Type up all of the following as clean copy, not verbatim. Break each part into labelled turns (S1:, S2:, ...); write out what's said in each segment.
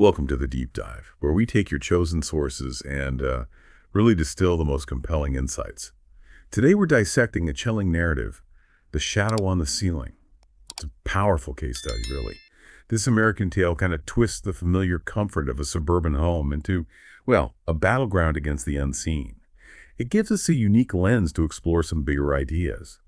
S1: Welcome to the Deep Dive, where we take your chosen sources and really distill the most compelling insights. Today we're dissecting a chilling narrative, The Shadow on the Ceiling. It's a powerful case study, really. This American tale kind of twists the familiar comfort of a suburban home into, well, a battleground against the unseen. It gives us a unique lens to explore some bigger ideas.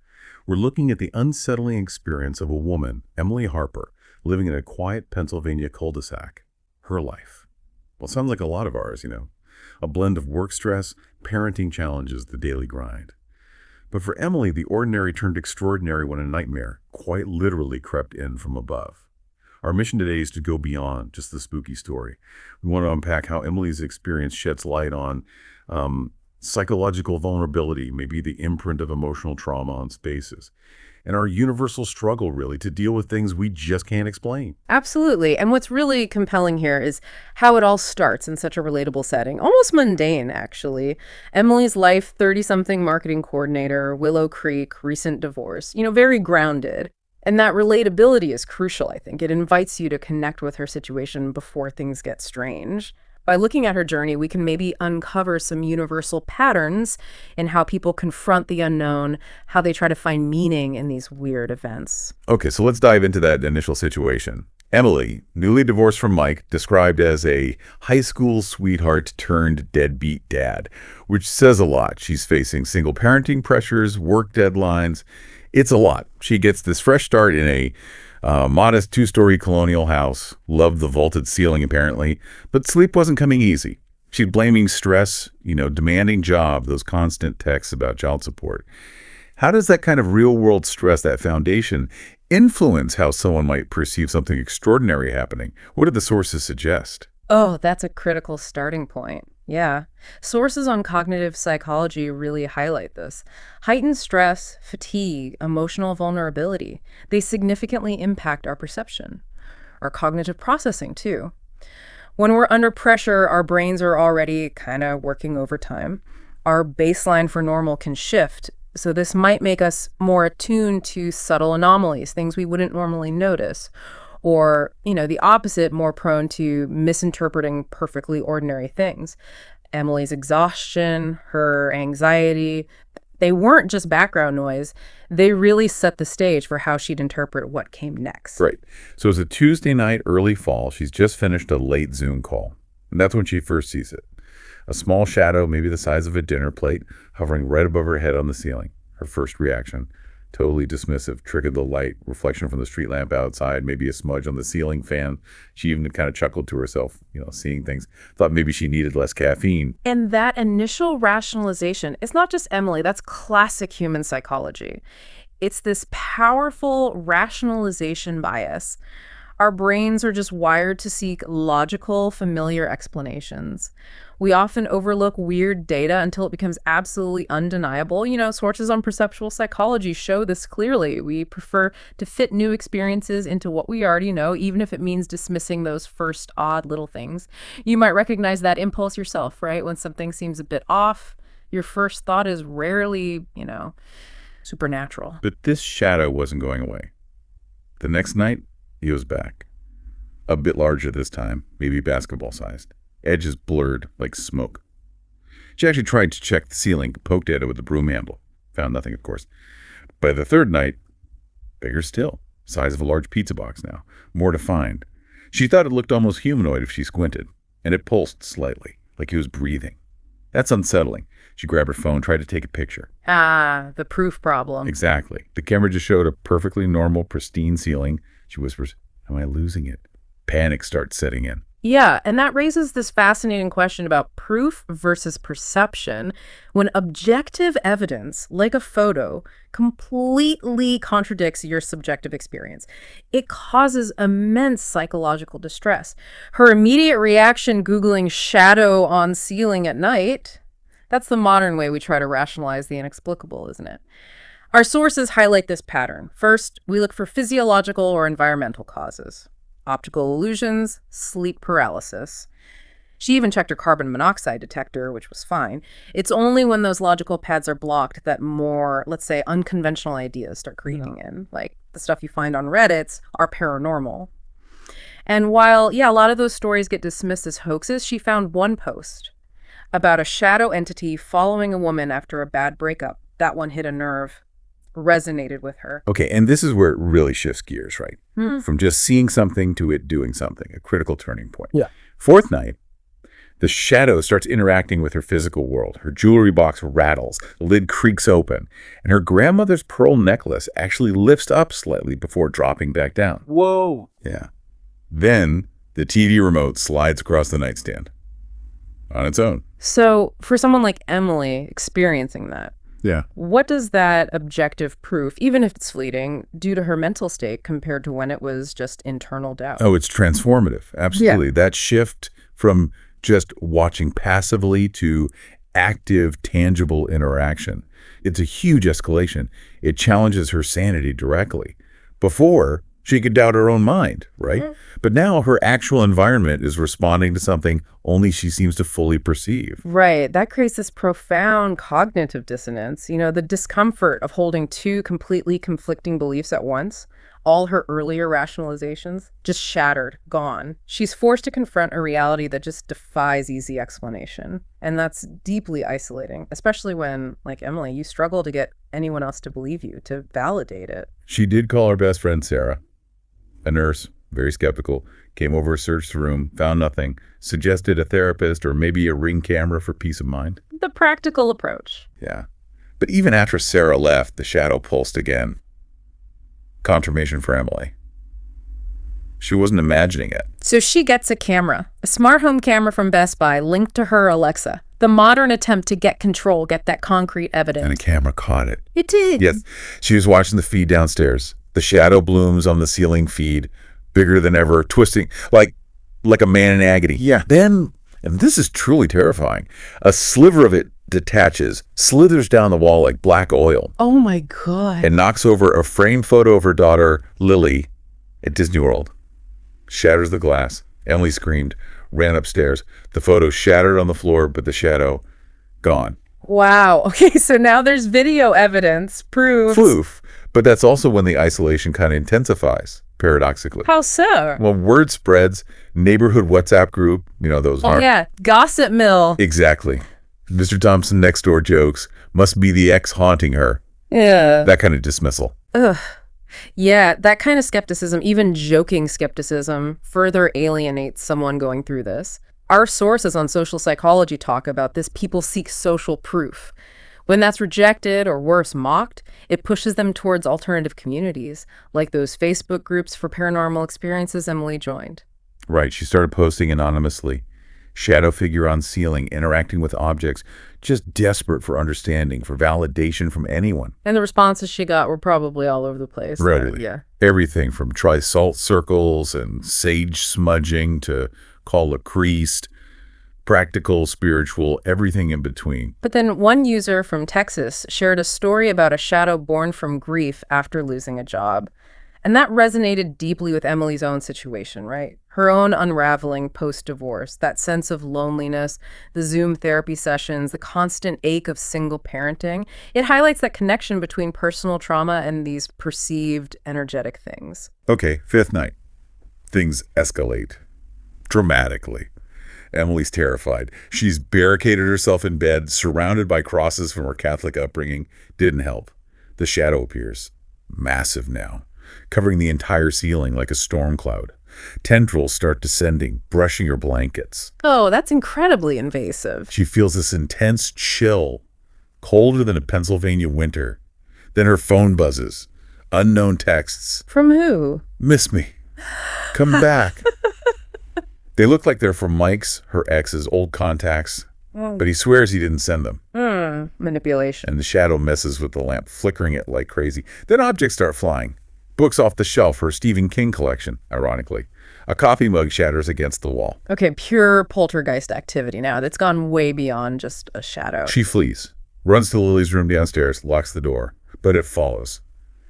S1: We're looking at the unsettling experience of a woman, Emily Harper, living in a quiet Pennsylvania cul-de-sac. Her life. Well, sounds like a lot of ours, A blend of work stress, parenting challenges, the daily grind. But for Emily, the ordinary turned extraordinary when a nightmare quite literally crept in from above. Our mission today is to go beyond just the spooky story. We want to unpack how Emily's experience sheds light on psychological vulnerability, maybe the imprint of emotional trauma on spaces, and our universal struggle, really, to deal with things we just can't explain.
S2: Absolutely. And what's really compelling here is how it all starts in such a relatable setting, almost mundane, actually. Emily's life, 30-something marketing coordinator, Willow Creek, recent divorce, very grounded. And that relatability is crucial, I think. It invites you to connect with her situation before things get strange. By looking at her journey, we can maybe uncover some universal patterns in how people confront the unknown, how they try to find meaning in these weird events.
S1: Okay, so let's dive into that initial situation. Emily, newly divorced from Mike, described as a high school sweetheart turned deadbeat dad, which says a lot. She's facing single parenting pressures, work deadlines. It's a lot. She gets this fresh start in a modest two-story colonial house, loved the vaulted ceiling apparently, but sleep wasn't coming easy. She's blaming stress, demanding job, those constant texts about child support. How does that kind of real-world stress, that foundation, influence how someone might perceive something extraordinary happening? What do the sources suggest?
S2: Oh, that's a critical starting point. Yeah. Sources on cognitive psychology really highlight this. Heightened stress, fatigue, emotional vulnerability, they significantly impact our perception, our cognitive processing too. When we're under pressure, our brains are already kind of working overtime. Our baseline for normal can shift, so this might make us more attuned to subtle anomalies, things we wouldn't normally notice. Or, the opposite, more prone to misinterpreting perfectly ordinary things. Emily's exhaustion, her anxiety, they weren't just background noise. They really set the stage for how she'd interpret what came next.
S1: Right. So it's a Tuesday night, early fall. She's just finished a late Zoom call. And that's when she first sees it. A small shadow, maybe the size of a dinner plate, hovering right above her head on the ceiling. Her first reaction. Totally dismissive, trick of the light, reflection from the street lamp outside, maybe a smudge on the ceiling fan. She even kind of chuckled to herself, seeing things. Thought maybe she needed less caffeine.
S2: And that initial rationalization, it's not just Emily, that's classic human psychology. It's this powerful rationalization bias. Our brains are just wired to seek logical, familiar explanations. We often overlook weird data until it becomes absolutely undeniable. Sources on perceptual psychology show this clearly. We prefer to fit new experiences into what we already know, even if it means dismissing those first odd little things. You might recognize that impulse yourself, right? When something seems a bit off, your first thought is rarely, supernatural.
S1: But this shadow wasn't going away. The next night, he was back. A bit larger this time, maybe basketball-sized. Edges blurred like smoke. She actually tried to check the ceiling, poked at it with the broom handle. Found nothing, of course. By the third night, bigger still. Size of a large pizza box now. More defined. She thought it looked almost humanoid if she squinted, and it pulsed slightly, like he was breathing. That's unsettling. She grabbed her phone, tried to take a picture.
S2: Ah, the proof problem.
S1: Exactly. The camera just showed a perfectly normal, pristine ceiling. She whispers, "Am I losing it?" Panic starts setting in.
S2: Yeah, and that raises this fascinating question about proof versus perception. When objective evidence, like a photo, completely contradicts your subjective experience, it causes immense psychological distress. Her immediate reaction, Googling shadow on ceiling at night, that's the modern way we try to rationalize the inexplicable, isn't it? Our sources highlight this pattern. First, we look for physiological or environmental causes. Optical illusions, sleep paralysis. She even checked her carbon monoxide detector, which was fine. It's only when those logical paths are blocked that more, let's say, unconventional ideas start creeping in, like the stuff you find on Reddits are paranormal. And while, yeah, a lot of those stories get dismissed as hoaxes, she found one post about a shadow entity following a woman after a bad breakup. That one hit a nerve, resonated with her.
S1: Okay, and this is where it really shifts gears, right? From just seeing something to it doing something, a critical turning point.
S3: Yeah.
S1: Fourth night, the shadow starts interacting with her physical world. Her jewelry box rattles, the lid creaks open, and her grandmother's pearl necklace actually lifts up slightly before dropping back down.
S3: Whoa.
S1: Yeah. Then the TV remote slides across the nightstand on its own.
S2: So for someone like Emily experiencing that,
S1: Yeah.
S2: what does that objective proof, even if it's fleeting, do to her mental state compared to when it was just internal doubt?
S1: Oh, it's transformative. Absolutely. That shift from just watching passively to active, tangible interaction. It's a huge escalation. It challenges her sanity directly. Before, she could doubt her own mind, right? But now her actual environment is responding to something only she seems to fully perceive.
S2: Right. That creates this profound cognitive dissonance. The discomfort of holding two completely conflicting beliefs at once. All her earlier rationalizations just shattered, gone. She's forced to confront a reality that just defies easy explanation. And that's deeply isolating, especially when, like Emily, you struggle to get anyone else to believe you, to validate it.
S1: She did call her best friend Sarah, a nurse, very skeptical, came over, searched the room, found nothing, suggested a therapist or maybe a Ring camera for peace of mind.
S2: The practical approach.
S1: Yeah. But even after Sarah left, the shadow pulsed again. Confirmation for Emily. She wasn't imagining it.
S2: So she gets a camera, a smart home camera from Best Buy linked to her Alexa. The modern attempt to get control, get that concrete evidence.
S1: And a camera caught it.
S2: It did.
S1: Yes. She was watching the feed downstairs. The shadow blooms on the ceiling feed, bigger than ever, twisting like a man in agony.
S3: Yeah.
S1: Then, and this is truly terrifying, a sliver of it detaches, slithers down the wall like black oil,
S2: Oh my God.
S1: and knocks over a framed photo of her daughter, Lily, at Disney World. Shatters the glass. Emily screamed, ran upstairs. The photo shattered on the floor, but the shadow, gone.
S2: Wow. Okay, so now there's video evidence, proof.
S1: Floof. But that's also when the isolation kind of intensifies, paradoxically.
S2: How so?
S1: Well, word spreads, neighborhood WhatsApp group, those
S2: Oh,
S1: aren't.
S2: yeah, gossip mill.
S1: Exactly. Mr. Thompson next door jokes, must be the ex haunting her.
S2: Yeah.
S1: That kind of dismissal.
S2: Ugh. Yeah, that kind of skepticism, even joking skepticism, further alienates someone going through this. Our sources on social psychology talk about this. People seek social proof. When that's rejected or worse, mocked, it pushes them towards alternative communities, like those Facebook groups for paranormal experiences Emily joined.
S1: Right. She started posting anonymously. Shadow figure on ceiling, interacting with objects, just desperate for understanding, for validation from anyone.
S2: And the responses she got were probably all over the place.
S1: Readily.
S2: Yeah.
S1: Everything from try salt circles and sage smudging to call a priest, practical, spiritual, everything in between.
S2: But then one user from Texas shared a story about a shadow born from grief after losing a job. And that resonated deeply with Emily's own situation, right? Her own unraveling post-divorce, that sense of loneliness, the Zoom therapy sessions, the constant ache of single parenting. It highlights that connection between personal trauma and these perceived energetic things.
S1: Okay, fifth night. Things escalate dramatically. Emily's terrified. She's barricaded herself in bed, surrounded by crosses from her Catholic upbringing. Didn't help. The shadow appears, massive now, covering the entire ceiling like a storm cloud. Tendrils start descending, brushing her blankets.
S2: Oh, that's incredibly invasive.
S1: She feels this intense chill, colder than a Pennsylvania winter. Then her phone buzzes. Unknown texts.
S2: From who?
S1: Miss me. Come back. They look like they're from Mike's, her ex's, old contacts, but he swears he didn't send them.
S2: Manipulation.
S1: And the shadow messes with the lamp, flickering it like crazy. Then objects start flying. Books off the shelf, her Stephen King collection, ironically. A coffee mug shatters against the wall.
S2: Okay, pure poltergeist activity now. That's gone way beyond just a shadow.
S1: She flees, runs to Lily's room downstairs, locks the door, but it follows,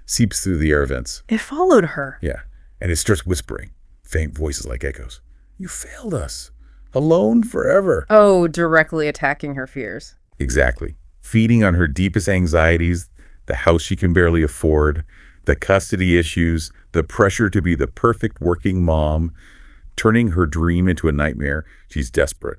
S1: seeps through the air vents.
S2: It followed her.
S1: Yeah, and it starts whispering, faint voices like echoes. You failed us. Alone forever.
S2: Oh, directly attacking her fears.
S1: Exactly. Feeding on her deepest anxieties, the house she can barely afford, the custody issues, the pressure to be the perfect working mom, turning her dream into a nightmare. She's desperate.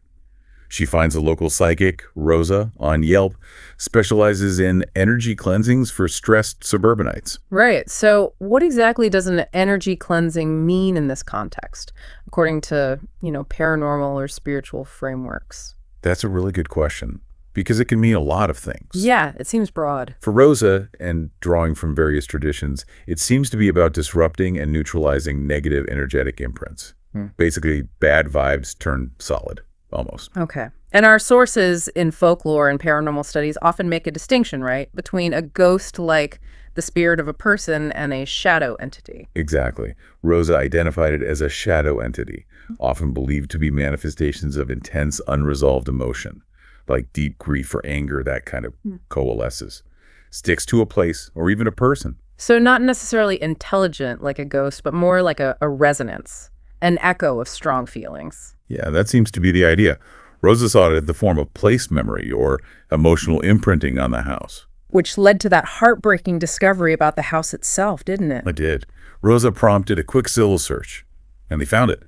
S1: She finds a local psychic, Rosa, on Yelp, specializes in energy cleansings for stressed suburbanites.
S2: Right. So what exactly does an energy cleansing mean in this context, according to, paranormal or spiritual frameworks?
S1: That's a really good question, because it can mean a lot of things.
S2: Yeah, it seems broad.
S1: For Rosa, and drawing from various traditions, it seems to be about disrupting and neutralizing negative energetic imprints. Basically, bad vibes turn solid, almost.
S2: Okay. And our sources in folklore and paranormal studies often make a distinction, right, between a ghost like the spirit of a person and a shadow entity.
S1: Exactly. Rosa identified it as a shadow entity, often believed to be manifestations of intense, unresolved emotion, like deep grief or anger, that kind of coalesces, sticks to a place or even a person.
S2: So not necessarily intelligent like a ghost, but more like a resonance, an echo of strong feelings.
S1: Yeah, that seems to be the idea. Rosa saw it in the form of place memory or emotional imprinting on the house.
S2: Which led to that heartbreaking discovery about the house itself, didn't it?
S1: It did. Rosa prompted a quick Zillow search, and they found it.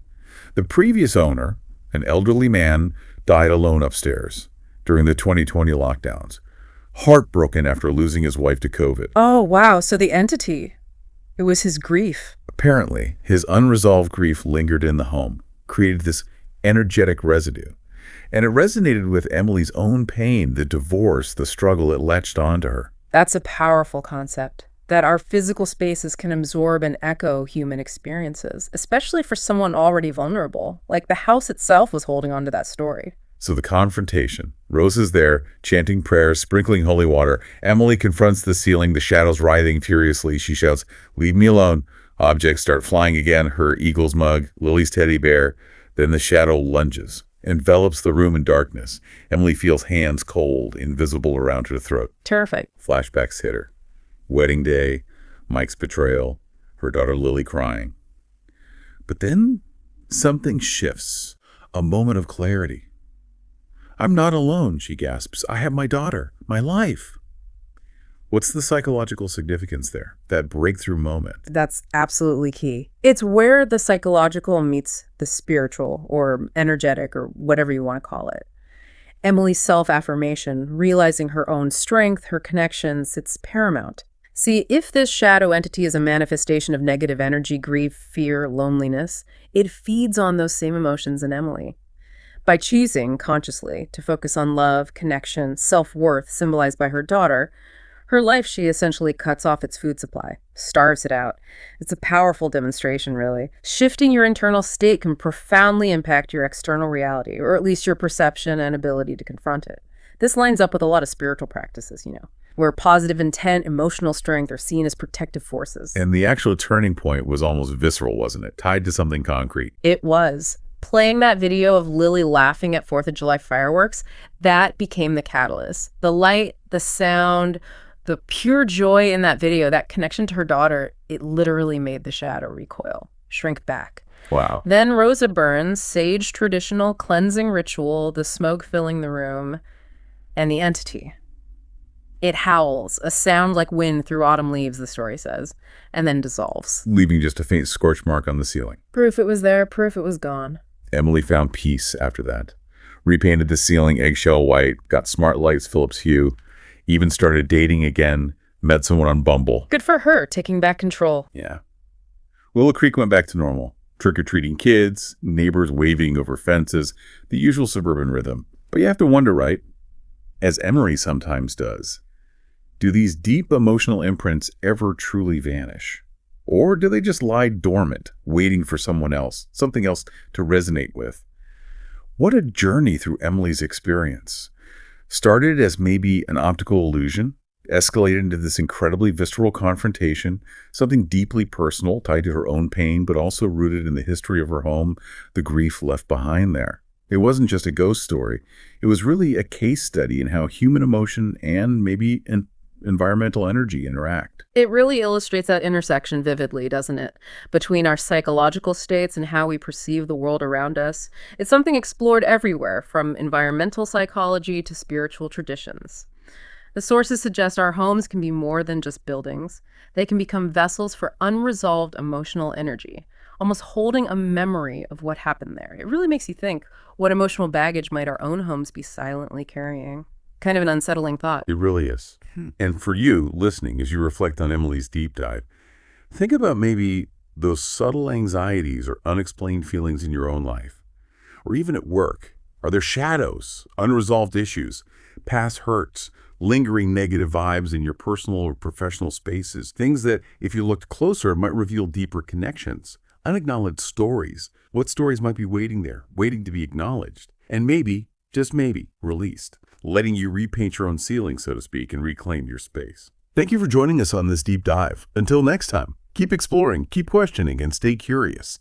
S1: The previous owner, an elderly man, died alone upstairs during the 2020 lockdowns, heartbroken after losing his wife to COVID.
S2: Oh, wow. So the entity, it was his grief.
S1: Apparently, his unresolved grief lingered in the home, created this energetic residue. And it resonated with Emily's own pain, the divorce, the struggle. It latched onto her.
S2: That's a powerful concept, that our physical spaces can absorb and echo human experiences, especially for someone already vulnerable. Like the house itself was holding on to that story.
S1: So the confrontation. Rosa's there, chanting prayers, sprinkling holy water. Emily confronts the ceiling, the shadows writhing furiously. She shouts, "Leave me alone." Objects start flying again, her eagle's mug, Lily's teddy bear. Then the shadow lunges, envelops the room in darkness. Emily feels hands cold, invisible around her throat.
S2: Terrific.
S1: Flashbacks hit her. Wedding day, Mike's betrayal, her daughter Lily crying. But then something shifts, a moment of clarity. "I'm not alone," she gasps. "I have my daughter, my life." What's the psychological significance there, that breakthrough moment?
S2: That's absolutely key. It's where the psychological meets the spiritual or energetic or whatever you want to call it. Emily's self-affirmation, realizing her own strength, her connections, it's paramount. See, if this shadow entity is a manifestation of negative energy, grief, fear, loneliness, it feeds on those same emotions in Emily. By choosing consciously to focus on love, connection, self-worth symbolized by her daughter, her life, she essentially cuts off its food supply, starves it out. It's a powerful demonstration, really. Shifting your internal state can profoundly impact your external reality, or at least your perception and ability to confront it. This lines up with a lot of spiritual practices, where positive intent, emotional strength are seen as protective forces.
S1: And the actual turning point was almost visceral, wasn't it? Tied to something concrete.
S2: It was. Playing that video of Lily laughing at 4th of July fireworks, that became the catalyst. The light, the sound, the pure joy in that video, that connection to her daughter, it literally made the shadow recoil, shrink back.
S1: Wow.
S2: Then Rosa burns, sage traditional cleansing ritual, the smoke filling the room, and the entity. It howls, a sound like wind through autumn leaves, the story says, and then dissolves.
S1: Leaving just a faint scorch mark on the ceiling.
S2: Proof it was there, proof it was gone.
S1: Emily found peace after that. Repainted the ceiling eggshell white, got smart lights Philips Hue, even started dating again, met someone on Bumble.
S2: Good for her, taking back control.
S1: Yeah. Willow Creek went back to normal. Trick-or-treating kids, neighbors waving over fences, the usual suburban rhythm. But you have to wonder, right, as Emery sometimes does, do these deep emotional imprints ever truly vanish? Or do they just lie dormant, waiting for someone else, something else to resonate with? What a journey through Emily's experience. Started as maybe an optical illusion, escalated into this incredibly visceral confrontation, something deeply personal tied to her own pain, but also rooted in the history of her home, the grief left behind there. It wasn't just a ghost story. It was really a case study in how human emotion and maybe environmental energy interact.
S2: It really illustrates that intersection vividly, doesn't it? Between our psychological states and how we perceive the world around us. It's something explored everywhere, from environmental psychology to spiritual traditions. The sources suggest our homes can be more than just buildings. They can become vessels for unresolved emotional energy, almost holding a memory of what happened there. It really makes you think, what emotional baggage might our own homes be silently carrying? Kind of an unsettling thought.
S1: It really is. And for you, listening, as you reflect on Emily's deep dive, think about maybe those subtle anxieties or unexplained feelings in your own life, or even at work. Are there shadows, unresolved issues, past hurts, lingering negative vibes in your personal or professional spaces? Things that, if you looked closer, might reveal deeper connections, unacknowledged stories. What stories might be waiting there, waiting to be acknowledged, and maybe, just maybe, released, letting you repaint your own ceiling, so to speak, and reclaim your space. Thank you for joining us on this deep dive. Until next time, keep exploring, keep questioning, and stay curious.